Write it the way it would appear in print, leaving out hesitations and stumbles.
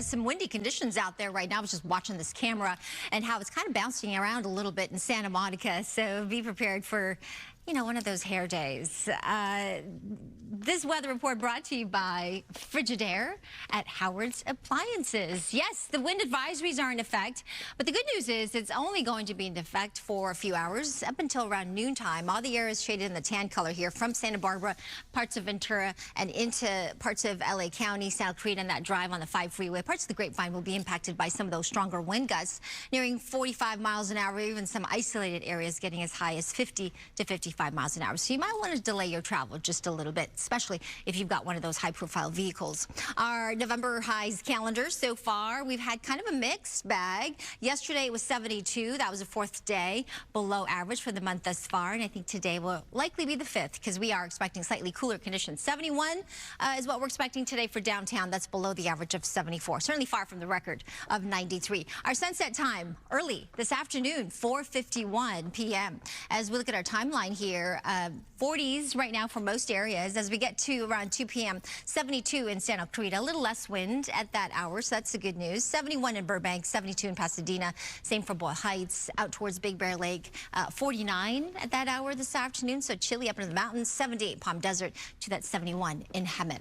some windy conditions out there right now. I was just watching this camera and how it's kind of bouncing around a little bit in Santa Monica. So be prepared for, one of those hair days. This weather report brought to you by Frigidaire at Howard's Appliances. Yes, the wind advisories are in effect, but the good news is it's only going to be in effect for a few hours up until around noontime. All the air is shaded in the tan color here from Santa Barbara, parts of Ventura, and into parts of LA County, South Creek, and that drive on the 5 freeway. Parts of the Grapevine will be impacted by some of those stronger wind gusts, nearing 45 miles an hour, even some isolated areas getting as high as 50 to 55 miles an hour. So you might want to delay your travel just a little bit, especially if you've got one of those high-profile vehicles. Our November highs calendar so far, we've had kind of a mixed bag. Yesterday it was 72. That was the 4th day below average for the month thus far, and I think today will likely be the 5th because we are expecting slightly cooler conditions. 71 is what we're expecting today for downtown. That's below the average of 74. Certainly far from the record of 93. Our sunset time early this afternoon, 4:51 p.m. As we look at our timeline here, 40s right now for most areas. As we get to around 2 p.m., 72 in Santa Clarita, a little less wind at that hour, so that's the good news. 71 in Burbank, 72 in Pasadena, same for Boyle Heights, out towards Big Bear Lake, 49 at that hour this afternoon, so chilly up in the mountains, 78 Palm Desert to that 71 in Hemet.